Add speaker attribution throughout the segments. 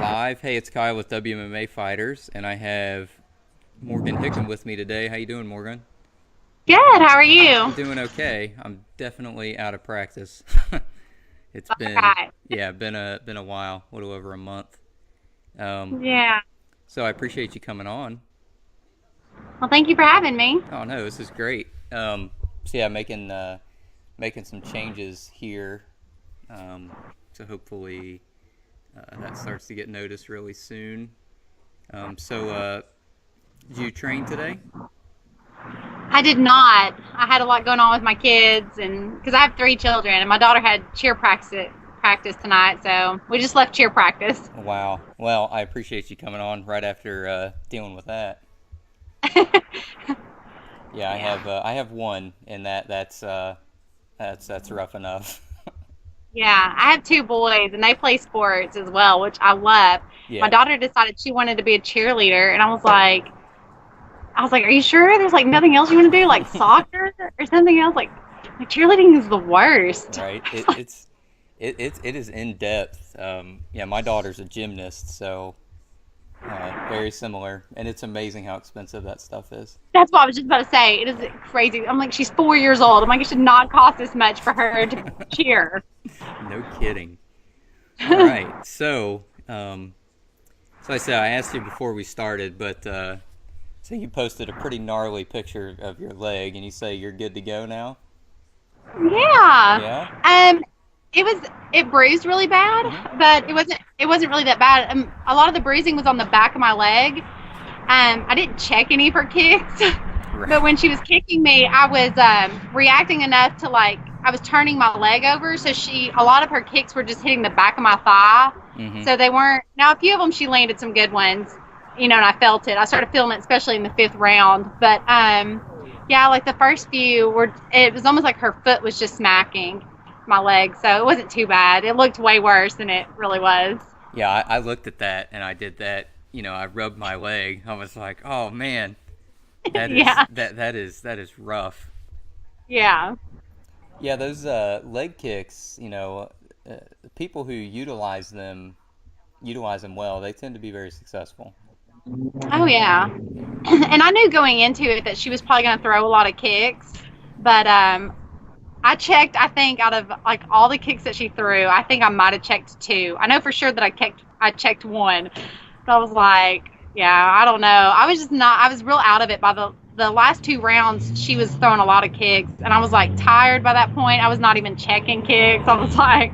Speaker 1: live. Hey, it's Kyle with WMMA Fighters, and I have Morgan Hickam with me today. How you doing, Morgan?
Speaker 2: Good. How are you?
Speaker 1: I'm doing okay. I'm definitely out of practice. It's been
Speaker 2: Okay.
Speaker 1: yeah, been a while, a little over a month. Um,
Speaker 2: Yeah.
Speaker 1: so I appreciate you coming on.
Speaker 2: Well, thank you for having me.
Speaker 1: Oh no, this is great. So yeah, making some changes here. So hopefully that starts to get noticed really soon. Did you train today?
Speaker 2: I did not. I had a lot going on with my kids, and because I have three children, and my daughter had cheer practice tonight, so we just left cheer practice.
Speaker 1: Wow. Well, I appreciate you coming on right after dealing with that. Yeah,
Speaker 2: Yeah.
Speaker 1: I have one, and that's rough enough.
Speaker 2: Yeah. I have two boys, and they play sports as well, which I love. My
Speaker 1: Yeah.
Speaker 2: daughter decided she wanted to be a cheerleader, and I was like, are you sure there's like nothing else you want to do, like soccer or something else? Like cheerleading is the worst.
Speaker 1: Right. It is in depth. Yeah, my daughter's a gymnast, so very similar, and it's amazing how expensive that stuff is.
Speaker 2: That's what I was just about to say. It is crazy. I'm like, she's 4 years old. I'm like, it should not cost this much for her to cheer.
Speaker 1: No kidding. All right. So I said I asked you before we started, but so you posted a pretty gnarly picture of your leg, and you say you're good to go now.
Speaker 2: Yeah.
Speaker 1: Yeah.
Speaker 2: Um, it bruised really
Speaker 1: Hmm.
Speaker 2: bad, but it wasn't really that bad. A lot of the bruising was on the back of my leg. I didn't check any of her kicks, but
Speaker 1: Right.
Speaker 2: when she was kicking me, I was reacting enough to like I was turning my leg over, so a lot of her kicks were just hitting the back of my thigh,
Speaker 1: Hmm.
Speaker 2: so they weren't. Now a few of them she landed some good ones, and I felt it. I started feeling it, especially in the fifth round. But yeah, like the first few were, it was almost like her foot was just smacking my leg, so it wasn't too bad. It looked way worse than it really was.
Speaker 1: Yeah, I looked at that and I did that. I rubbed my leg. I was like, oh man,
Speaker 2: Yeah,
Speaker 1: that is rough.
Speaker 2: yeah.
Speaker 1: Yeah, those leg kicks. Uh, People who utilize them well. They tend to be very successful.
Speaker 2: Oh yeah. And I knew going into it that she was probably going to throw a lot of kicks, but I checked. I think out of like all the kicks that she threw, I think I might have checked two. I know for sure that I checked one, but I was like, yeah, I don't know. I was just not. I was real out of it by the last two rounds. She was throwing a lot of kicks, and I was like tired by that point. I was not even checking kicks. I was like,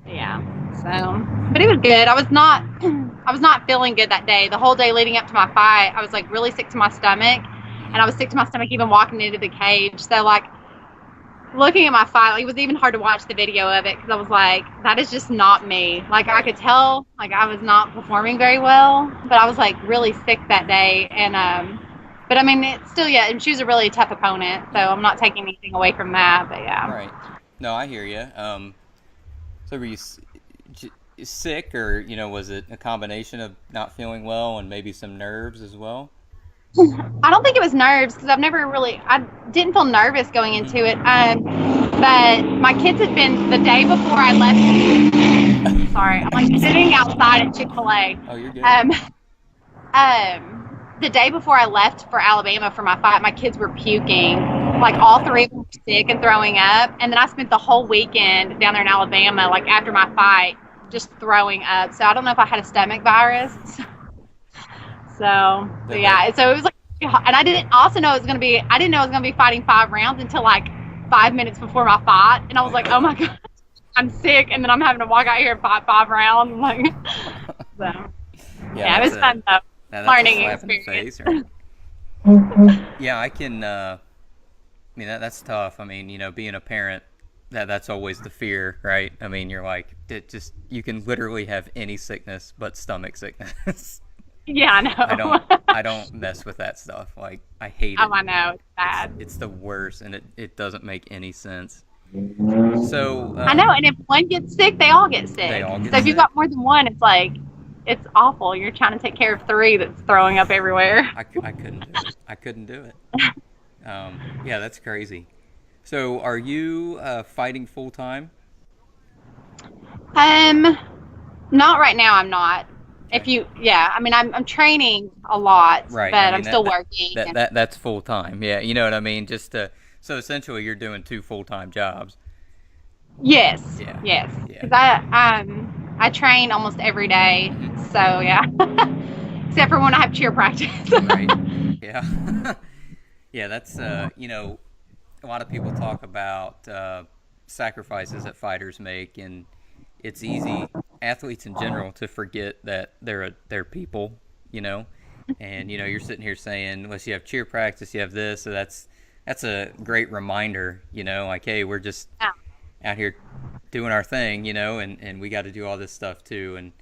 Speaker 2: yeah. So, but it was good. I was not. I was not feeling good that day. The whole day leading up to my fight, I was like really sick to my stomach, and
Speaker 1: Hmm.
Speaker 2: I was sick to my stomach even walking into the cage. So like looking at my fight, like, it was even hard to watch the video of it because I was like, that is just not me. Like I
Speaker 1: Right.
Speaker 2: could tell, like I was not performing very well, but I was like really sick that day, and but I mean, it's still, yeah. And she was a really tough opponent, so
Speaker 1: Yeah.
Speaker 2: I'm not taking anything away from that. But yeah.
Speaker 1: Right. No, I hear you. So were you sick, or was it a combination of not feeling well and maybe some nerves as well?
Speaker 2: I don't think it was nerves because I didn't feel nervous going
Speaker 1: Hmm.
Speaker 2: into it. But my kids had been the day before I left. Sorry, I'm like sitting outside at Chick-fil-A.
Speaker 1: Oh, you're good.
Speaker 2: Um, the day before I left for Alabama for my fight, my kids were puking. Like
Speaker 1: Oh
Speaker 2: all
Speaker 1: man.
Speaker 2: three of them were sick and throwing up. And then I spent the whole weekend down there in Alabama, like after my fight, just throwing up. So I don't know if I had a stomach virus. So,
Speaker 1: The
Speaker 2: but
Speaker 1: leg.
Speaker 2: yeah, so it was like, and I didn't also know it was gonna be. I didn't know I was gonna be fighting 5 rounds until like 5 minutes before my fight, and I
Speaker 1: Oh
Speaker 2: was like, oh my
Speaker 1: god.
Speaker 2: god, I'm sick, and then I'm having to walk out here and fight 5 rounds. I'm like, so
Speaker 1: Yeah,
Speaker 2: yeah, it
Speaker 1: that's
Speaker 2: was fun though,
Speaker 1: that's a
Speaker 2: learning
Speaker 1: slap in the
Speaker 2: experience.
Speaker 1: face, right? Yeah, I can. I mean, that's tough. I mean, being a parent, that's always the fear, right? I mean, you're like, you can literally have any sickness but stomach sickness.
Speaker 2: Yeah, I
Speaker 1: I
Speaker 2: know.
Speaker 1: don't I don't mess with that stuff. Like, I hate
Speaker 2: Oh,
Speaker 1: it.
Speaker 2: I know, it's
Speaker 1: It's
Speaker 2: bad.
Speaker 1: it's the worst, and it doesn't make any sense. So
Speaker 2: I know, and if one gets sick, they all get
Speaker 1: they
Speaker 2: sick.
Speaker 1: all get
Speaker 2: So if you've
Speaker 1: sick.
Speaker 2: got more than one, it's like it's awful. You're trying to take care of three that's throwing up everywhere.
Speaker 1: I couldn't do it. I couldn't do it. Yeah, that's crazy. So, are you fighting full time?
Speaker 2: Um, Not right now. I'm not. If you, yeah, I mean, I'm training a lot,
Speaker 1: Right. I
Speaker 2: but I'm
Speaker 1: mean
Speaker 2: still working.
Speaker 1: that's full time. Yeah, you know what I mean. So essentially, you're doing two full time jobs.
Speaker 2: Yes,
Speaker 1: Yeah.
Speaker 2: yes,
Speaker 1: Yeah.
Speaker 2: because I train almost every day,
Speaker 1: Hmm.
Speaker 2: so yeah, except for when I have cheer practice.
Speaker 1: Right. Yeah. Yeah. That's a lot of people talk about sacrifices that fighters make, and it's easy athletes in general to forget that they're people, you know, and you're sitting here saying, unless you have cheer practice, you have this, so that's a great reminder, like, hey, we're just
Speaker 2: Yeah,
Speaker 1: out here doing our thing, and we got to do all this stuff too, and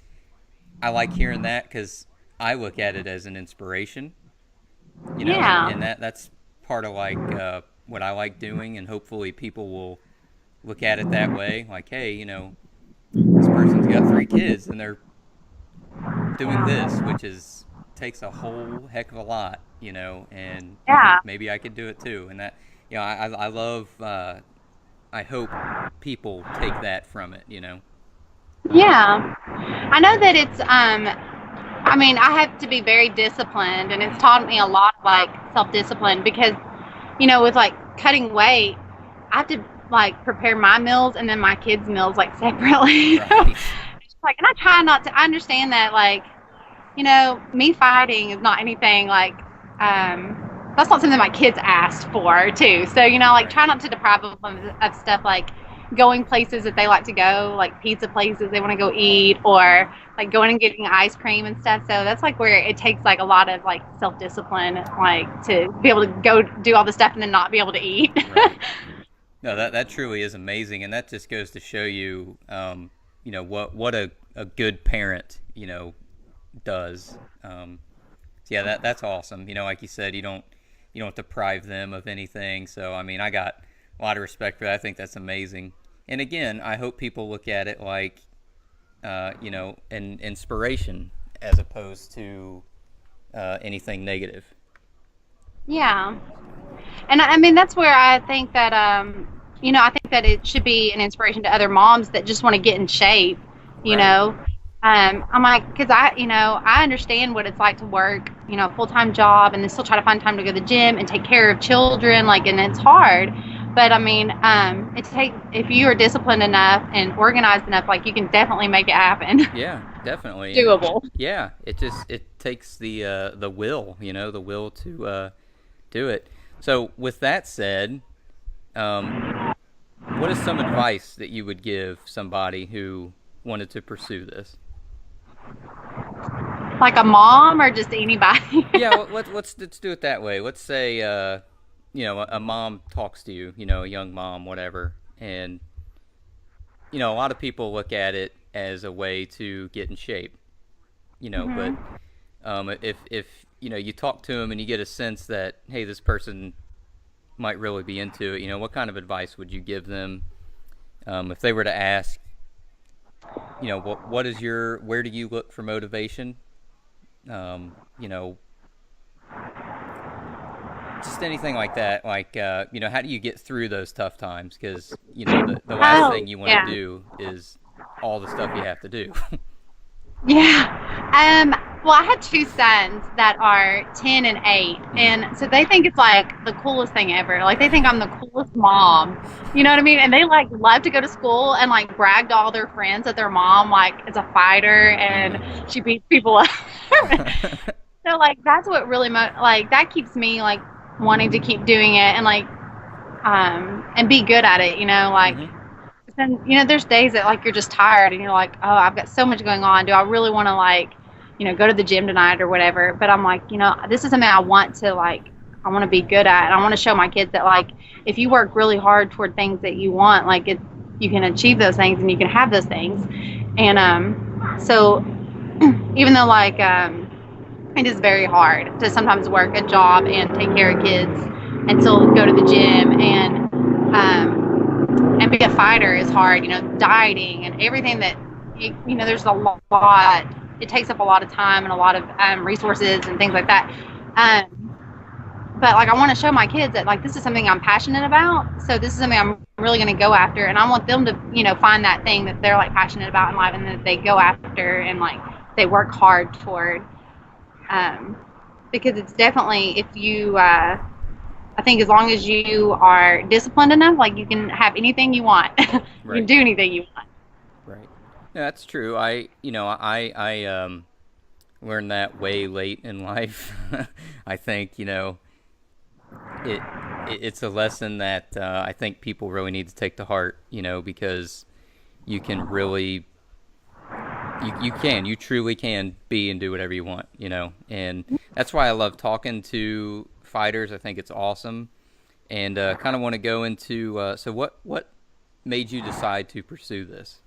Speaker 1: I like hearing that because I look at it as an inspiration, and
Speaker 2: yeah,
Speaker 1: that's part of like what I like doing, and hopefully people will look at it that way, like, hey, this person's got three kids and they're doing this, which is takes a whole heck of a lot, and
Speaker 2: yeah.
Speaker 1: maybe I could do it too, and that, I love, I hope people take that from it.
Speaker 2: Yeah. I know that it's I mean, I have to be very disciplined and it's taught me a lot of like self-discipline because with like cutting weight, I have to like prepare my meals and then my kids' meals like separately.
Speaker 1: Right.
Speaker 2: It's like, and I try not to. I understand that like me fighting is not anything like that's not something my kids asked for too. So like
Speaker 1: Right.
Speaker 2: try not to deprive them of stuff like going places that they like to go, like pizza places they want to go eat, or like going and getting ice cream and stuff. So that's like where it takes like a lot of like self discipline, like to be able to go do all the stuff and then not be able to eat.
Speaker 1: Right. No, that truly is amazing, and that just goes to show you, what a good parent, does. So yeah, that's awesome. Like you said, you don't deprive them of anything. So I mean, I got a lot of respect for that. I think that's amazing. And again, I hope people look at it like, an inspiration as opposed to anything negative.
Speaker 2: Yeah. And I mean, that's where I think that, I think that it should be an inspiration to other moms that just want to get in shape, you
Speaker 1: Right.
Speaker 2: know. I'm like, because I understand what it's like to work, a full time job and then still try to find time to go to the gym and take care of children, like, and it's hard. But I mean, if you are disciplined enough and organized enough, like, you can definitely make it happen.
Speaker 1: Yeah, definitely. And
Speaker 2: Doable.
Speaker 1: yeah, it takes the will, the will to do it. So with that said, um, what is some advice that you would give somebody who wanted to pursue this?
Speaker 2: Like a mom or just anybody?
Speaker 1: Yeah, let's do it that way. Let's say a mom talks to you, a young mom, whatever, and a lot of people look at it as a way to get in shape, but
Speaker 2: Hmm.
Speaker 1: if you talk to them and you get a sense that, hey, this person might really be into it, what kind of advice would you give them, if they were to ask, what is where do you look for motivation, you know, just anything like that, like, how do you get through those tough times, because the last
Speaker 2: Oh,
Speaker 1: thing you want to
Speaker 2: yeah.
Speaker 1: do is all the stuff you have to do.
Speaker 2: Yeah. Well, I had two sons that are 10 and 8,
Speaker 1: Hmm.
Speaker 2: and so they think it's like the coolest thing ever. Like they think I'm the coolest mom. You know what I mean? And they like love to go to school and like brag to all their friends that their mom like is a fighter
Speaker 1: Hmm.
Speaker 2: and she beats people up. So like that's what really like that keeps me like wanting to keep doing it and like and be good at it, like
Speaker 1: Hmm.
Speaker 2: then there's days that like you're just tired and you're like, oh, I've got so much going on. Do I really want to like go to the gym tonight or whatever? But I'm like, this is something I want to like. I want to be good at, and I want to show my kids that like if you work really hard toward things that you want, like you can achieve those things and you can have those things. And so even though like it is very hard to sometimes work a job and take care of kids and still go to the gym and be a fighter is hard, dieting and everything that, there's a lot, it takes up a lot of time and a lot of resources and things like that. But like, I want to show my kids that like, this is something I'm passionate about. So this is something I'm really going to go after. And I want them to, find that thing that they're like passionate about in life and that they go after and like they work hard toward. Because it's definitely, if you, I think as long as you are disciplined enough, like you can have anything you want. You
Speaker 1: Right.
Speaker 2: can do anything you want.
Speaker 1: Right. Yeah, that's true. I learned that way late in life. I think, it, it's a lesson that I think people really need to take to heart, because you can really, you truly can be and do whatever you want, and that's why I love talking to fighters. I think it's awesome, and kind of want to go into, so what made you decide to pursue this?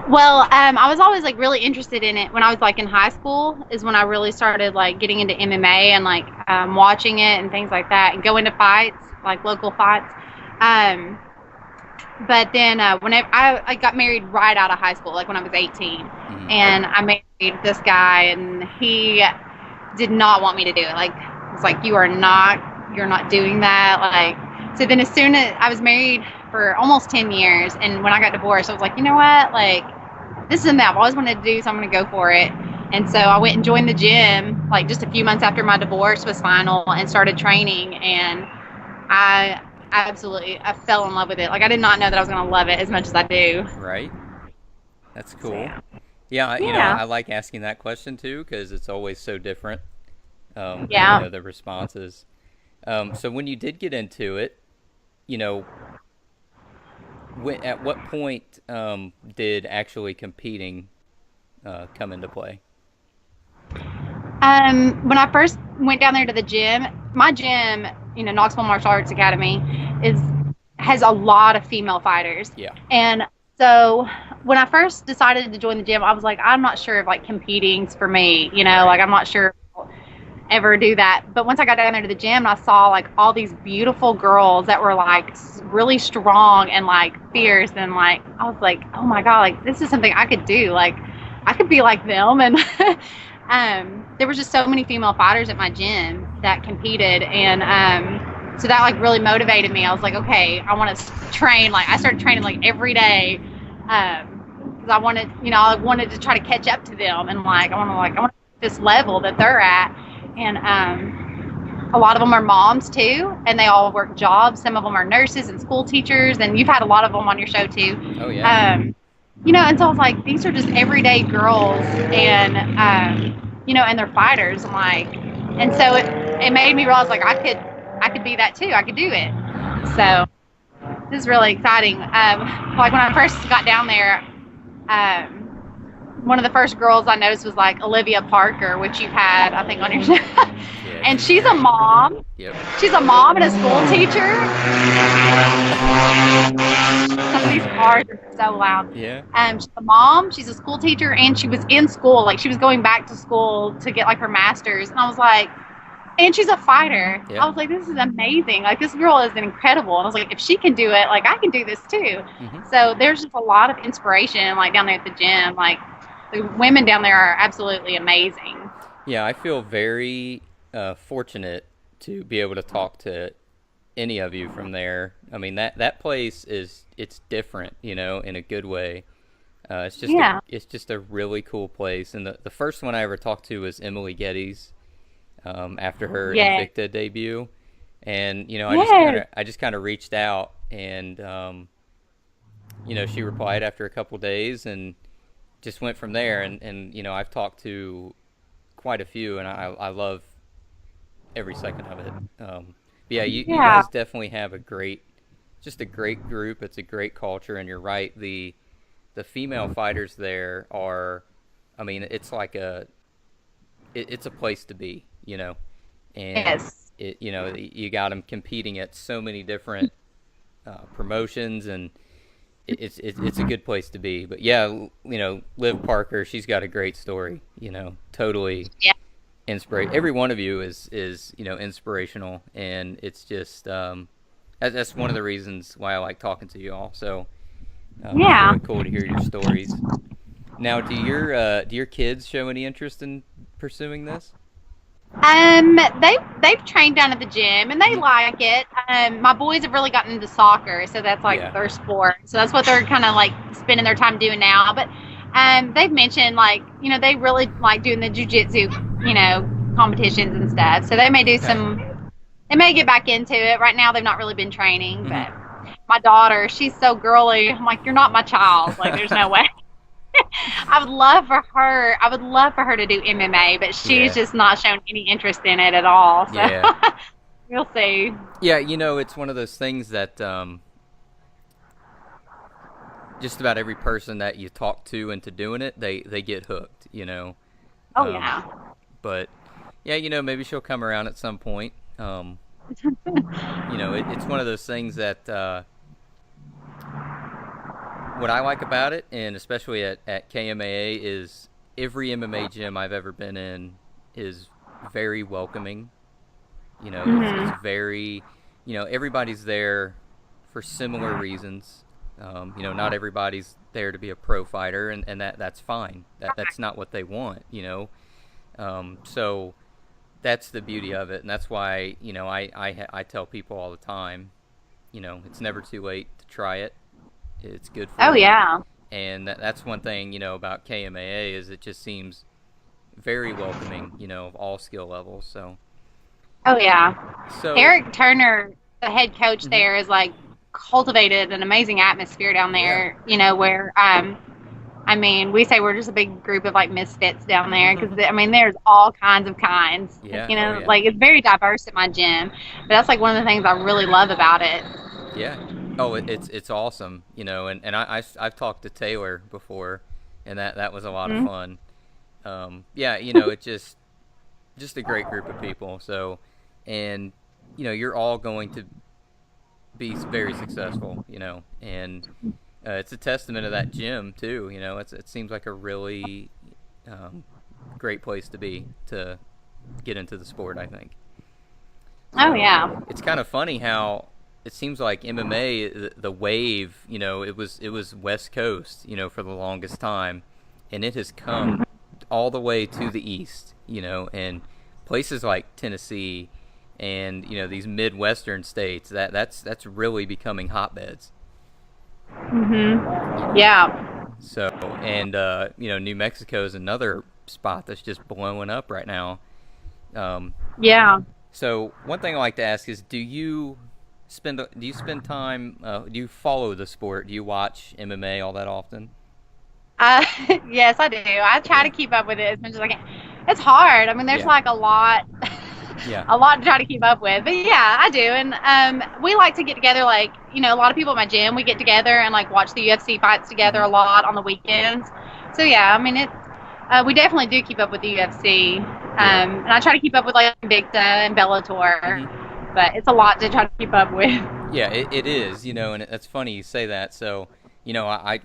Speaker 2: Well, I was always like really interested in it when I was like in high school is when I really started like getting into MMA and like watching it and things like that and going to fights, like local fights. But then whenever I got married right out of high school, like when I was 18, and I married this guy and he did not want me to do it. Like, it's like, you're not doing that. Like, so then as soon as I was married for almost 10 years, and when I got divorced, I was like, you know what? Like, this is something I've always wanted to do, so I'm going to go for it. And so I went and joined the gym, like just a few months after my divorce was final, and started training. And I fell in love with it. Like, I did not know that I was going to love it as much as I do.
Speaker 1: Right. That's cool. Yeah, I like asking that question too because it's always so different. The responses. So when you did get into it, at what point did actually competing come into play?
Speaker 2: When I first went down there to the gym, my gym, Knoxville Martial Arts Academy, has a lot of female fighters.
Speaker 1: Yeah.
Speaker 2: And so when I first decided to join the gym, I was like, I'm not sure if like competing's for me, like I'm not sure if I'll ever do that. But once I got down there to the gym, I saw like all these beautiful girls that were like really strong and like fierce, and like I was like, oh my God, like this is something I could do. Like I could be like them. And there was just so many female fighters at my gym that competed, and so that like really motivated me. I was like, okay, I want to train. Like I started training like every day because I wanted to try to catch up to them, and like I want this level that they're at. And a lot of them are moms too, and they all work jobs. Some of them are nurses and school teachers, and you've had a lot of them on your show too.
Speaker 1: Oh yeah.
Speaker 2: And so I was like, these are just everyday girls, and and they're fighters. And so it made me realize like I could be that too. I could do it. So this is really exciting. Like when I first got down there, one of the first girls I noticed was like Olivia Parker, which you've had, I think, on your show.
Speaker 1: Yeah,
Speaker 2: and she's a mom.
Speaker 1: Yep.
Speaker 2: She's a mom and a school teacher. Some of these cars are so loud.
Speaker 1: Yeah.
Speaker 2: She's a mom, she's a school teacher, and she was in school. Like she was going back to school to get like her master's. And I was like, and she's a fighter. Yeah. I was like, this is amazing. Like this girl is incredible. And I was like, if she can do it, like I can do this too. So there's just a lot of inspiration like down there at the gym. Like the women down there are absolutely amazing.
Speaker 1: Yeah, I feel very fortunate to be able to talk to any of you from there. I mean, that place it's different, in a good way. It's just a really cool place. And the first one I ever talked to was Emily Geddes after her Invicta debut. And, I just kind of reached out, and, she replied after a couple days and just went from there. And I've talked to quite a few, and I love every second of it. You guys definitely have a great group. It's a great culture, and you're right. The female fighters there are, I mean, it's like it's a place to be, and you got them competing at so many different promotions, and it's a good place to be. But Liv Parker, she's got a great story, totally. Yeah. Every one of you is inspirational, and it's just that's one of the reasons why I like talking to you all. So it's really cool to hear your stories. Now, do your kids show any interest in pursuing this?
Speaker 2: They've trained down at the gym and they like it. My boys have really gotten into soccer, so that's like their sport. So that's what they're kind of like spending their time doing now. But They've mentioned like they really like doing the jujitsu competitions and stuff. So they may do
Speaker 1: Okay.
Speaker 2: some. They may get back into it. Right now, they've not really been training,
Speaker 1: Hmm.
Speaker 2: but my daughter, she's so girly. I'm like, you're not my child. Like, there's no way. I would love for her. I would love for her to do MMA, but she's
Speaker 1: Yeah.
Speaker 2: just not shown any interest in it at all. So
Speaker 1: Yeah.
Speaker 2: we'll see.
Speaker 1: Yeah, it's one of those things that just about every person that you talk to into doing it, they get hooked.
Speaker 2: Oh
Speaker 1: Um,
Speaker 2: yeah.
Speaker 1: but yeah, maybe she'll come around at some point. It's one of those things that what I like about it, and especially at KMAA, is every MMA gym I've ever been in is very welcoming. It's
Speaker 2: Hmm.
Speaker 1: very, everybody's there for similar reasons. Not everybody's there to be a pro fighter, and that's fine. That's not what they want. So that's the beauty of it, and that's why I tell people all the time, it's never too late to try it. It's good for
Speaker 2: Oh
Speaker 1: you,
Speaker 2: yeah.
Speaker 1: and that's one thing about KMAA is it just seems very welcoming, of all skill levels.
Speaker 2: Oh yeah.
Speaker 1: So
Speaker 2: Eric Turner, the head coach
Speaker 1: mhm,
Speaker 2: there, is like cultivated an amazing atmosphere down
Speaker 1: yeah,
Speaker 2: there. Where I mean, we say we're just a big group of like misfits down there because I mean, there's all kinds of kinds.
Speaker 1: yeah, oh yeah,
Speaker 2: Like it's very diverse at my gym. But that's like one of the things I really love about it.
Speaker 1: yeah. Oh, it's awesome, and I've talked to Taylor before, and that was a lot of
Speaker 2: Mm-hmm.
Speaker 1: fun. Yeah, it's just a great group of people. So, and you're all going to be very successful, and it's a testament of that gym too. It seems like a really great place to be to get into the sport, I think.
Speaker 2: Oh
Speaker 1: So
Speaker 2: yeah.
Speaker 1: it's kind of funny how it seems like MMA, the wave, it was West Coast, for the longest time, and it has come all the way to the East, and places like Tennessee and these Midwestern states that's really becoming hotbeds. you
Speaker 2: Mhm.
Speaker 1: know.
Speaker 2: Yeah.
Speaker 1: So and New Mexico is another spot that's just blowing up right now. Um,
Speaker 2: Yeah.
Speaker 1: so one thing I like to ask is, do you spend time? Do you follow the sport? Do you watch MMA all that often?
Speaker 2: Uh, yes, I do. I try
Speaker 1: Yeah,
Speaker 2: to keep up with it as much as I can. It's hard. I mean, there's
Speaker 1: yeah,
Speaker 2: like a lot,
Speaker 1: yeah.
Speaker 2: a lot to try to keep up with. But yeah, I do. And we like to get together. Like a lot of people at my gym, we get together and like watch the UFC fights together
Speaker 1: Hmm.
Speaker 2: a lot on the weekends. So yeah, I mean it. We definitely do keep up with the UFC.
Speaker 1: Yeah.
Speaker 2: And I try to keep up with like Invicta and Bellator,
Speaker 1: Hmm.
Speaker 2: but it's a lot to try to keep up with.
Speaker 1: Yeah, it is, and it's funny you say that. So,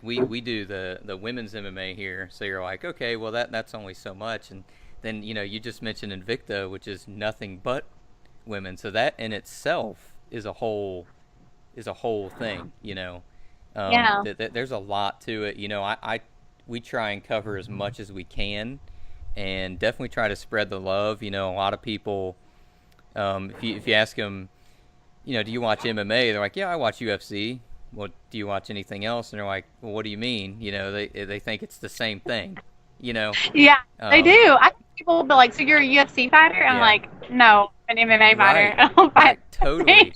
Speaker 1: we do the women's MMA here. So you're like, okay, well that's only so much, and then you just mentioned Invicta, which is nothing but women. So that in itself is a whole thing.
Speaker 2: Yeah.
Speaker 1: There's a lot to it. We try and cover as much as we can, and definitely try to spread the love. A lot of people, if you ask them, do you watch MMA? They're like, yeah, I watch UFC. Well, do you watch anything else? And they're like, well, what do you mean? They think it's the same thing. You know,
Speaker 2: Yeah, they
Speaker 1: um,
Speaker 2: do. I think people will be like, "So you're a UFC fighter?" I'm
Speaker 1: yeah,
Speaker 2: like, "No, an MMA fighter.
Speaker 1: right,
Speaker 2: I don't fight
Speaker 1: right,
Speaker 2: UFC."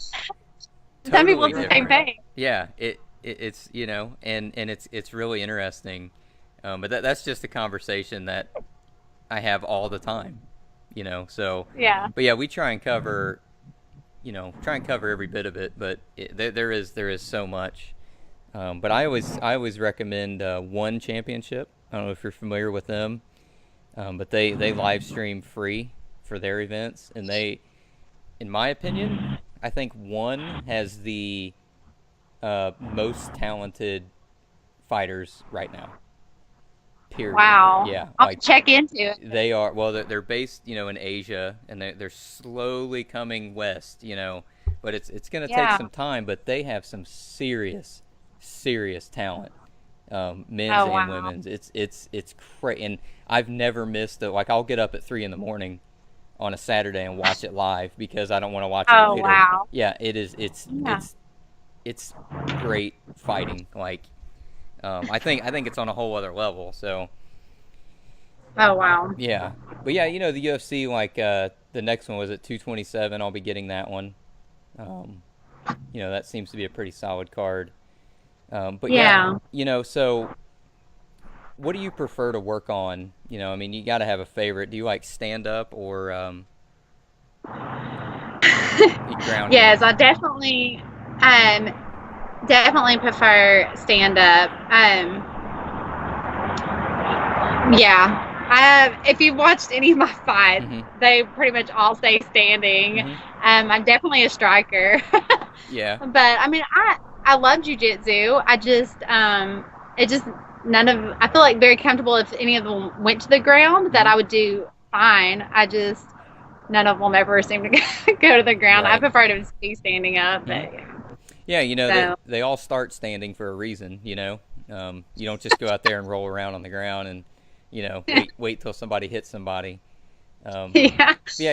Speaker 2: Some people
Speaker 1: totally
Speaker 2: it's the same
Speaker 1: different.
Speaker 2: thing.
Speaker 1: Yeah, it's and it's really interesting. But that's just a conversation that I have all the time. So,
Speaker 2: Yeah.
Speaker 1: but yeah, we try and cover every bit of it. But there is so much. But I always recommend One Championship. I don't know if you're familiar with them, but they live stream free for their events, and in my opinion, I think One has the most talented fighters right now. Period.
Speaker 2: Wow.
Speaker 1: Yeah,
Speaker 2: I'll have to check into it.
Speaker 1: they are. Well, they're based, in Asia, and they're slowly coming west. But it's going to take
Speaker 2: Yeah.
Speaker 1: some time. But they have some serious, serious talent, men's
Speaker 2: Oh
Speaker 1: and
Speaker 2: wow.
Speaker 1: women's. It's crazy, and I've never missed it. Like I'll get up at 3 in the morning on a Saturday and watch it live because I don't want to watch it
Speaker 2: Oh
Speaker 1: later.
Speaker 2: wow.
Speaker 1: Yeah, it is. It's
Speaker 2: Yeah.
Speaker 1: it's it's great fighting. Like I think it's on a whole other level. So
Speaker 2: Oh wow.
Speaker 1: yeah, but yeah, the UFC, like the next one was at 227. I'll be getting that one. Um, that seems to be a pretty solid card. But yeah,
Speaker 2: Yeah.
Speaker 1: so what do you prefer to work on? I mean, you got to have a favorite. Do you like stand up or ground
Speaker 2: Yes,
Speaker 1: game?
Speaker 2: I um definitely prefer stand up. Yeah. If you've watched any of my fights,
Speaker 1: Hmm.
Speaker 2: they pretty much all stay standing.
Speaker 1: Hmm.
Speaker 2: I'm definitely a striker.
Speaker 1: Yeah.
Speaker 2: But I mean, I love jujitsu. It just none of I feel like very comfortable if any of them went to the ground that
Speaker 1: Hmm.
Speaker 2: I would do fine. I just none of them ever seem to go to the ground. I
Speaker 1: Right.
Speaker 2: prefer to be standing up.
Speaker 1: Hmm.
Speaker 2: But yeah.
Speaker 1: Yeah,
Speaker 2: So
Speaker 1: they all start standing for a reason. You don't just go out there and roll around on the ground and wait till somebody hits somebody. Um,
Speaker 2: yeah.
Speaker 1: yeah,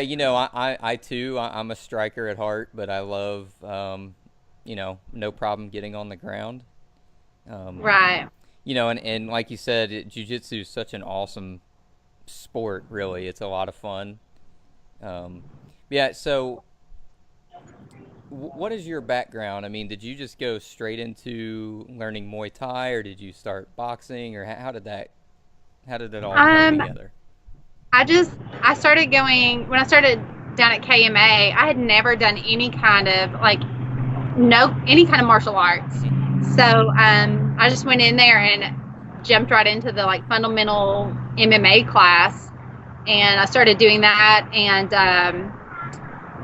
Speaker 1: I too, I'm a striker at heart, but I love no problem getting on the ground. Um,
Speaker 2: Right.
Speaker 1: and like you said, jiu-jitsu is such an awesome sport. Really, it's a lot of fun. Um, yeah. So, what is your background? I mean, did you just go straight into learning Muay Thai, or did you start boxing, or how did it all come
Speaker 2: Um,
Speaker 1: together?
Speaker 2: I started going when I started down at KMA. I had never done any kind of like no any kind of martial arts.
Speaker 1: Hmm.
Speaker 2: So I just went in there and jumped right into the like fundamental MMA class, and I started doing that and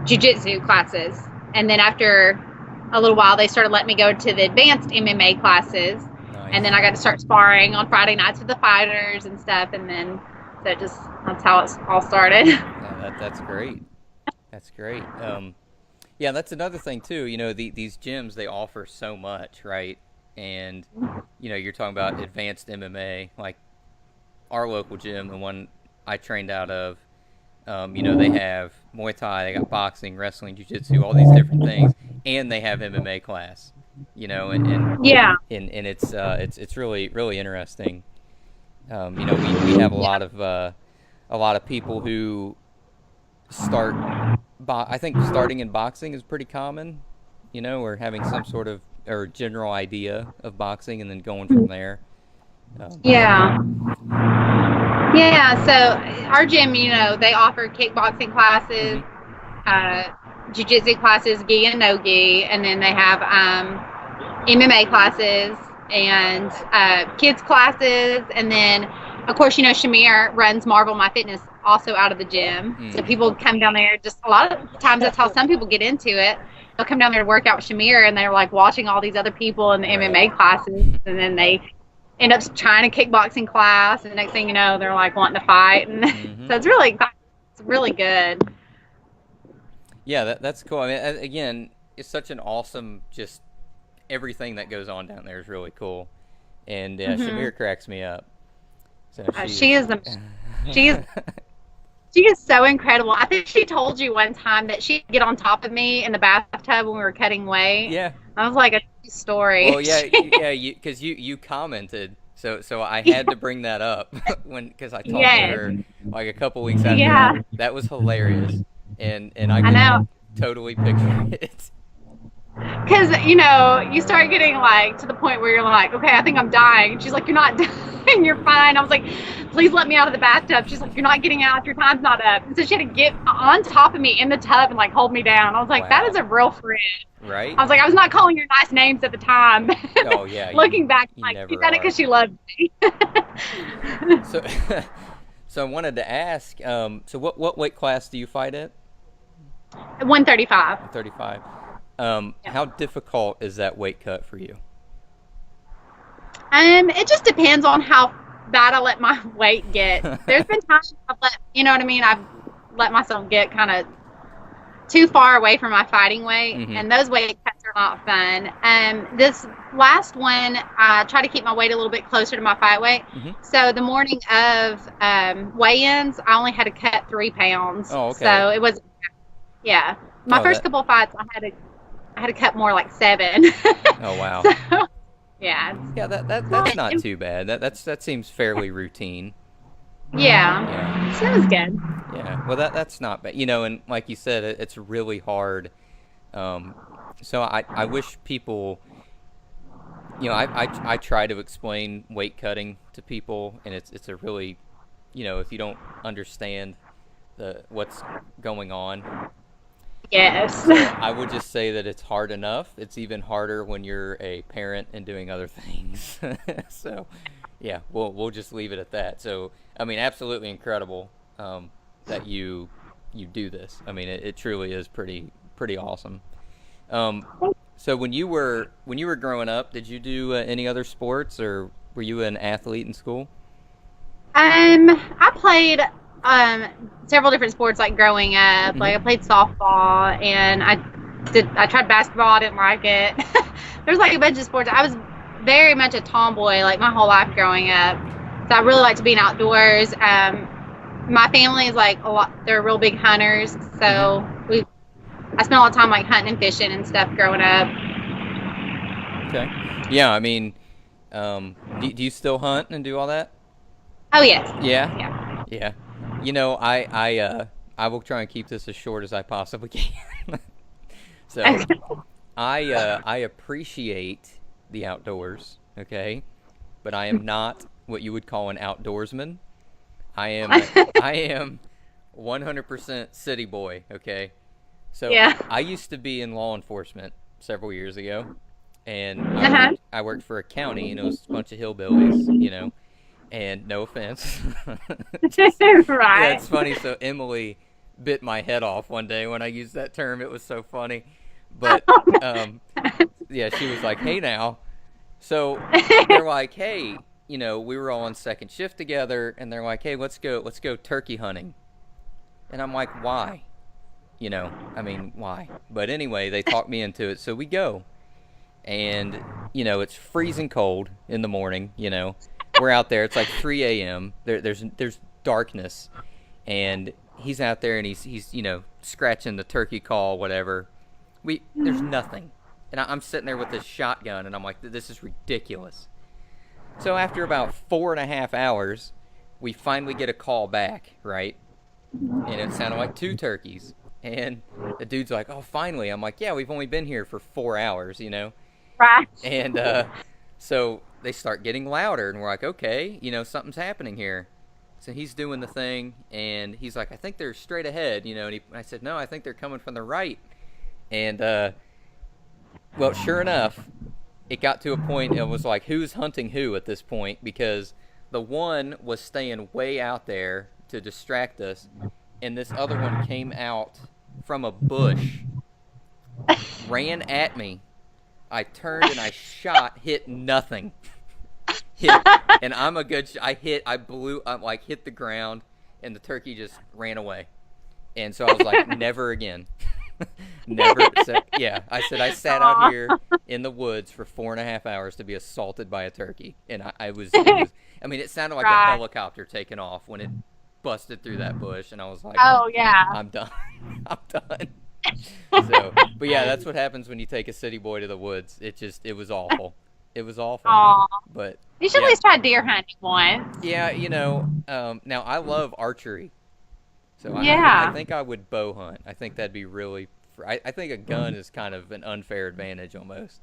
Speaker 2: jujitsu classes. And then after a little while, they started letting me go to the advanced MMA classes, and then
Speaker 1: Nice.
Speaker 2: I got to start sparring on Friday nights with the fighters and stuff. And then that's how it all started.
Speaker 1: That's great. That's great. Yeah, that's another thing too. These gyms, they offer so much, right? And you're talking about advanced MMA, like our local gym, the one I trained out of. They have Muay Thai, they got boxing, wrestling, jiu-jitsu, all these different things, and they have MMA class. And
Speaker 2: Yeah.
Speaker 1: it's really really interesting. We have a lot of people who start. I think starting in boxing is pretty common, or having some sort of or general idea of boxing and then going from there. So,
Speaker 2: Yeah. Yeah. So our gym, they offer kickboxing classes,
Speaker 1: hmm.
Speaker 2: uh, jiu-jitsu classes, gi and no gi, and then they have MMA classes and kids classes, and then of course Shamir runs Marvel My Fitness also out of the gym, so
Speaker 1: Hmm.
Speaker 2: people come down there. Just a lot of times that's how some people get into it. They'll come down there to work out with Shamir, and they're like watching all these other people in the
Speaker 1: Right.
Speaker 2: MMA classes, and then they end up trying a kickboxing class, and the next thing you know, they're like wanting to fight, and
Speaker 1: Hmm.
Speaker 2: so it's really good.
Speaker 1: Yeah, that's cool. I mean, again, it's such an awesome just everything that goes on down there is really cool, and
Speaker 2: Hmm.
Speaker 1: Shamir cracks me up. So
Speaker 2: She
Speaker 1: she's.
Speaker 2: is she is she is so incredible. I think she told you one time that she'd get on top of me in the bathtub when we were cutting weight.
Speaker 1: Yeah.
Speaker 2: I was like a story.
Speaker 1: Well, yeah, because you commented, so I had to bring that up because I talked to
Speaker 2: Yes.
Speaker 1: her like a couple weeks after
Speaker 2: Yeah.
Speaker 1: that. That was hilarious, and I
Speaker 2: I
Speaker 1: could
Speaker 2: know.
Speaker 1: totally picture it.
Speaker 2: Because, you start getting like to the point where you're like, okay, I think I'm dying. And she's like, you're not dying, you're fine. I was like, please let me out of the bathtub. She's like, you're not getting out, your time's not up. And so she had to get on top of me in the tub and like hold me down. I was like, that is
Speaker 1: Wow.
Speaker 2: a real friend.
Speaker 1: Right?
Speaker 2: I was like, I was not calling her nice names at the time.
Speaker 1: Oh yeah,
Speaker 2: Looking back,
Speaker 1: you
Speaker 2: like, she
Speaker 1: never
Speaker 2: done it
Speaker 1: are.
Speaker 2: because she loved me.
Speaker 1: So so I wanted to ask, so what weight class do you fight at?
Speaker 2: 135.
Speaker 1: 35.
Speaker 2: Yeah.
Speaker 1: How difficult is that weight cut for you?
Speaker 2: It just depends on how bad I let my weight get. There's been times I've let, you know what I mean? I've let myself get kind of too far away from my fighting weight,
Speaker 1: Hmm.
Speaker 2: and those weight cuts are not fun. This last one, I try to keep my weight a little bit closer to my fight weight.
Speaker 1: Hmm.
Speaker 2: So the morning of weigh-ins, I only had to cut 3 pounds.
Speaker 1: Oh, okay.
Speaker 2: So it was, yeah. My
Speaker 1: Oh,
Speaker 2: first
Speaker 1: that.
Speaker 2: couple of fights, I had to cut more like 7.
Speaker 1: Oh, wow.
Speaker 2: So Yeah.
Speaker 1: Yeah,
Speaker 2: Well,
Speaker 1: that's not too bad. That seems fairly routine. Yeah.
Speaker 2: yeah. Sounds good.
Speaker 1: Yeah. Well, that's not bad. And like you said, it's really hard. Um, so I wish people, I try to explain weight cutting to people, and it's a really, if you don't understand what's going on.
Speaker 2: Yes.
Speaker 1: So I would just say that it's hard enough. It's even harder when you're a parent and doing other things. So, yeah, we'll just leave it at that. So, I mean, absolutely incredible that you do this. I mean, it truly is pretty awesome. Um, so when you were growing up, did you do any other sports, or were you an athlete in school?
Speaker 2: I played um several different sports like growing up.
Speaker 1: Mm-hmm.
Speaker 2: Like I played softball and I tried basketball, I didn't like it. There's like a bunch of sports. I was very much a tomboy like my whole life growing up. So I really liked being outdoors. My family is like a lot they're real big hunters,
Speaker 1: Mm-hmm.
Speaker 2: so I spent a lot of time like hunting and fishing and stuff growing up.
Speaker 1: Okay. Yeah, I mean, do you still hunt and do all that?
Speaker 2: Oh yes.
Speaker 1: Yeah.
Speaker 2: Yeah.
Speaker 1: Yeah. I will try and keep this as short as I possibly can. So,
Speaker 2: Okay.
Speaker 1: I appreciate the outdoors, okay? But I am not what you would call an outdoorsman. I am 100% city boy, okay? So,
Speaker 2: Yeah.
Speaker 1: I used to be in law enforcement several years ago, and I
Speaker 2: Uh-huh.
Speaker 1: worked I worked for a county, and it was a bunch of hillbillies. And no offense. Yeah,
Speaker 2: Right.
Speaker 1: it's funny. So Emily bit my head off one day when I used that term. It was so funny. But um, yeah, she was like, "Hey, now." So they're like, "Hey, we were all on second shift together, and they're like, "Hey, let's go turkey hunting." And I'm like, "Why?" I mean, why? But anyway, they talked me into it, so we go, and it's freezing cold in the morning. We're out there. It's like 3 a.m. There's darkness, and he's out there and he's scratching the turkey call, whatever. There's nothing, and I'm sitting there with this shotgun, and I'm like, this is ridiculous. So after about 4.5 hours, we finally get a call back, right? And it sounded like two turkeys, and the dude's like, oh, finally. I'm like, yeah, we've only been here for 4 hours.
Speaker 2: Right.
Speaker 1: And so they start getting louder, and we're like, okay, something's happening here. So he's doing the thing, and he's like, I think they're straight ahead, and I said, no, I think they're coming from the right. And, well, sure enough, it got to a point, it was like, who's hunting who at this point? Because the one was staying way out there to distract us, and this other one came out from a bush, ran at me. I turned and I shot, hit nothing. Hit, and I'm a good. I blew. I like hit the ground, and the turkey just ran away. And so I was like, never again. Never. So, yeah, I said I sat out here in the woods for 4.5 hours to be assaulted by a turkey, and I was. I mean, it sounded like a
Speaker 2: Right.
Speaker 1: helicopter taking off when it busted through that bush, and I was like,
Speaker 2: Oh yeah.
Speaker 1: I'm done. I'm done. So, but yeah, that's what happens when you take a city boy to the woods. It was awful. It was awful.
Speaker 2: Aw.
Speaker 1: But
Speaker 2: You should at
Speaker 1: yeah,
Speaker 2: least try deer hunting once.
Speaker 1: yeah, now I love archery, so I
Speaker 2: Yeah.
Speaker 1: think I would bow hunt. I think that'd be really. I think a gun is kind of an unfair advantage almost.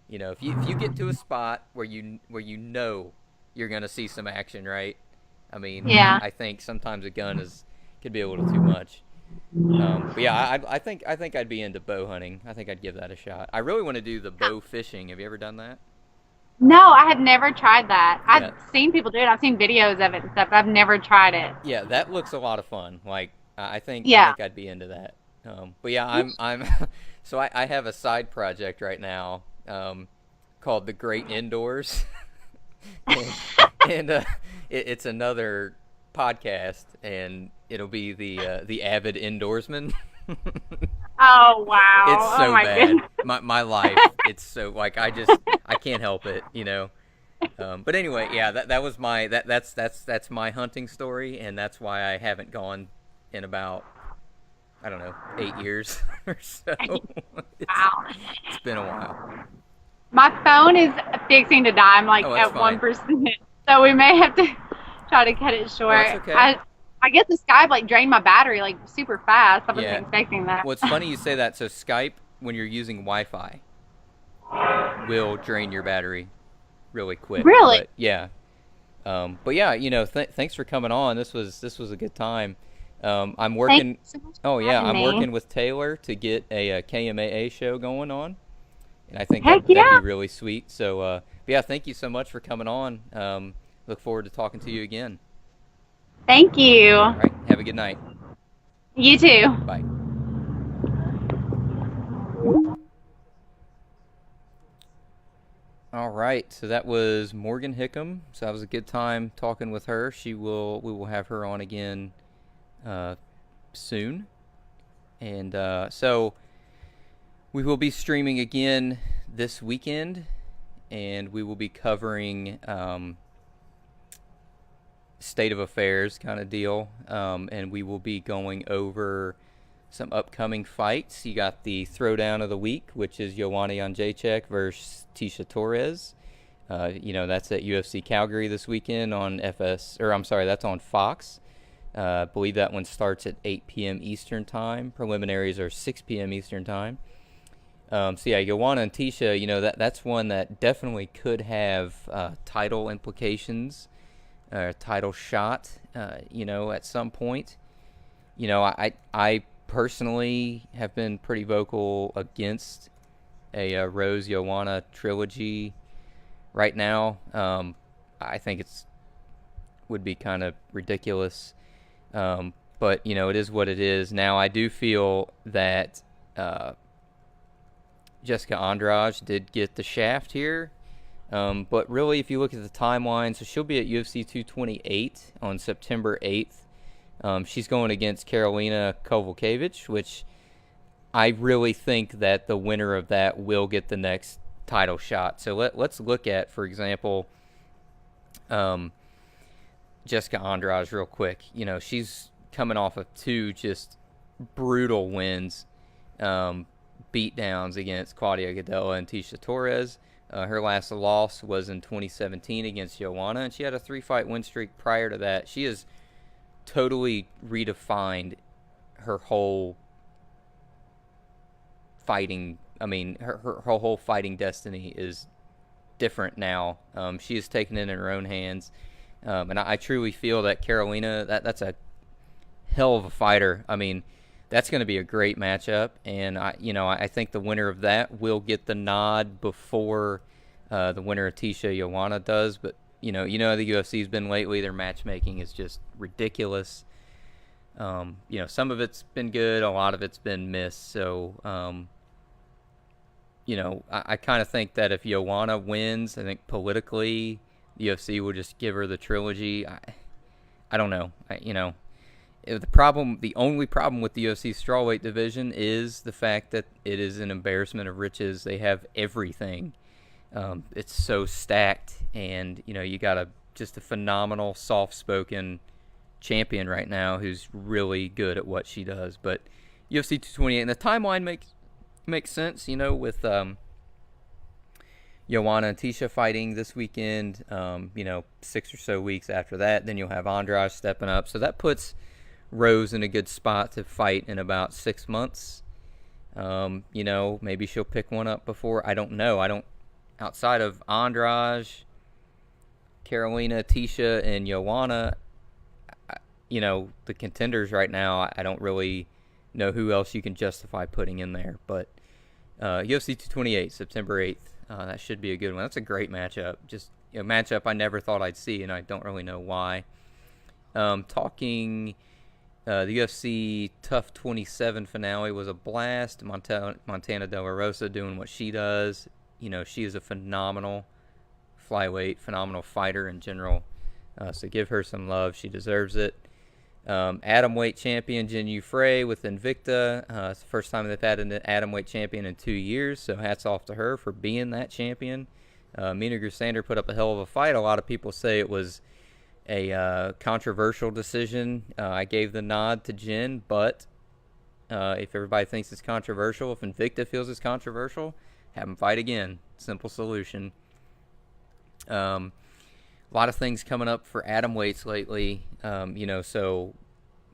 Speaker 1: If you get to a spot where you know you're gonna see some action, right? I mean,
Speaker 2: Yeah.
Speaker 1: I think sometimes a gun could be a little too much. But yeah, I think I'd be into bow hunting. I think I'd give that a shot. I really want to do the bow fishing. Have you ever done that?
Speaker 2: No, I have never tried that.
Speaker 1: Yeah,
Speaker 2: I've seen people do it. I've seen videos of it and stuff, but I've never tried it.
Speaker 1: yeah, that looks a lot of fun. Like I
Speaker 2: Yeah.
Speaker 1: think I'd be into that. But yeah, I'm so I have a side project right now called The Great Indoors, and, and it's another podcast, and it'll be the avid indoorsman.
Speaker 2: Oh wow.
Speaker 1: It's
Speaker 2: Oh
Speaker 1: so
Speaker 2: my
Speaker 1: bad.
Speaker 2: goodness.
Speaker 1: My life. It's so like I can't help it. But anyway, yeah, that was that's my hunting story, and that's why I haven't gone in about, I don't know, 8 years or so. It's
Speaker 2: Wow.
Speaker 1: it's been a while.
Speaker 2: My phone is fixing to die. I'm like
Speaker 1: Oh, that's
Speaker 2: at
Speaker 1: fine.
Speaker 2: 1%, so we may have to try to cut it
Speaker 1: Oh,
Speaker 2: short.
Speaker 1: that's okay.
Speaker 2: I guess the Skype like drained my battery like super fast. I wasn't
Speaker 1: Yeah.
Speaker 2: expecting that.
Speaker 1: Well, it's funny you say that. So Skype, when you're using Wi-Fi, will drain your battery really quick.
Speaker 2: Really?
Speaker 1: But yeah, but yeah, thanks for coming on. This was a good time. I'm
Speaker 2: Thank
Speaker 1: working.
Speaker 2: you so much
Speaker 1: Oh
Speaker 2: for
Speaker 1: yeah,
Speaker 2: having
Speaker 1: I'm
Speaker 2: me.
Speaker 1: working with Taylor to get a KMAA show going on, and I think
Speaker 2: Heck
Speaker 1: that'd be
Speaker 2: yeah.
Speaker 1: really sweet. So but yeah, thank you so much for coming on. Look forward to talking to you again.
Speaker 2: Thank you.
Speaker 1: All right, have a good night.
Speaker 2: You too.
Speaker 1: Bye. All right, so that was Morgan Hickam. So that was a good time talking with her. We will have her on again uh, soon, and so we will be streaming again this weekend, and we will be covering state of affairs kind of deal, and we will be going over some upcoming fights. You got the throwdown of the week, which is Joanna Jędrzejczyk versus Tisha Torres. That's at UFC Calgary this weekend on that's on Fox. I believe that one starts at 8 p.m. Eastern Time. Preliminaries are 6 p.m. Eastern Time. So yeah, Joanna and Tisha, that's one that definitely could have title implications, title shot, at some point. I personally have been pretty vocal against a Rose Joanna trilogy right now. I think it's would be kind of ridiculous, but it is what it is. Now I do feel that Jessica Andrade did get the shaft here. But really, if you look at the timeline, so she'll be at UFC 228 on September 8th. She's going against Karolina Kowalkiewicz, which I really think that the winner of that will get the next title shot. So let's look at, for example, Jessica Andrade real quick. She's coming off of two just brutal wins, beat downs against Claudia Gadelha and Tisha Torres. Her last loss was in 2017 against Joanna, and she had a 3-fight win streak prior to that. She has totally redefined her whole fighting. I mean, her whole fighting destiny is different now. She has taken it in her own hands, and I truly feel that Karolina, that's a hell of a fighter. I mean, that's going to be a great matchup, and I think the winner of that will get the nod before the winner of Tisha Joanna does. But the UFC's been lately, their matchmaking is just ridiculous. Some of it's been good, a lot of it's been missed. So I kind of think that if Joanna wins, I think politically the UFC will just give her the trilogy. I don't know. The only problem with the UFC strawweight division is the fact that it is an embarrassment of riches. They have everything. It's so stacked, and you got just a phenomenal, soft-spoken champion right now who's really good at what she does. But UFC 228, and the timeline makes sense. With Joanna and Tisha fighting this weekend. 6 or so weeks after that, then you'll have Andrade stepping up. So that puts Rose in a good spot to fight in about 6 months. Maybe she'll pick one up before. I don't know. Outside of Andrade, Karolina, Tisha, and Joanna, the contenders right now, I don't really know who else you can justify putting in there. But UFC 228, September 8th, that should be a good one. That's a great matchup. Just a matchup I never thought I'd see, and I don't really know why. Talking... the UFC Tough 27 finale was a blast. Montana De La Rosa doing what she does. She is a phenomenal flyweight, phenomenal fighter in general. So give her some love. She deserves it. Atomweight champion Jin Frey with Invicta. It's the first time they've had an atomweight champion in 2 years, so hats off to her for being that champion. Mina Grusander put up a hell of a fight. A lot of people say it was a controversial decision. I gave the nod to Jen, but if everybody thinks it's controversial, if Invicta feels it's controversial, have them fight again. Simple solution. A lot of things coming up for atom weights lately. So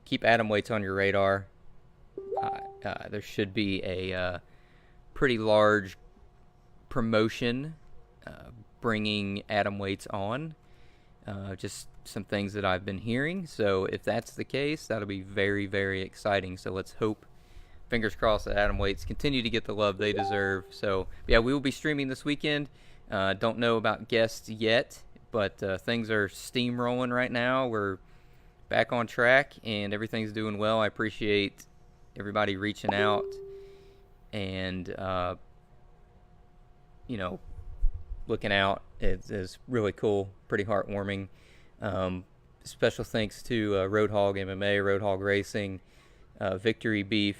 Speaker 1: keep atom weights on your radar. There should be a pretty large promotion bringing atom weights on. Just some things that I've been hearing. So if that's the case, that'll be very, very exciting. So let's hope, fingers crossed, that atom weights continue to get the love they deserve. So yeah, we will be streaming this weekend. Don't know about guests yet, but things are steamrolling right now. We're back on track and everything's doing well. I appreciate everybody reaching out and looking out. It's really cool, pretty heartwarming. Special thanks to Roadhog MMA, Roadhog Racing, Victory Beef,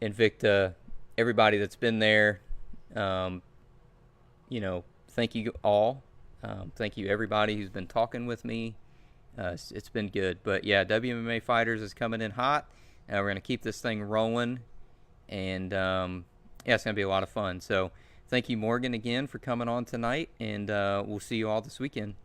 Speaker 1: Invicta, everybody that's been there. Thank you all. Thank you everybody who's been talking with me. It's been good. But yeah, WMMA Fighters is coming in hot. We're going to keep this thing rolling. And it's going to be a lot of fun. So thank you, Morgan, again for coming on tonight. And we'll see you all this weekend.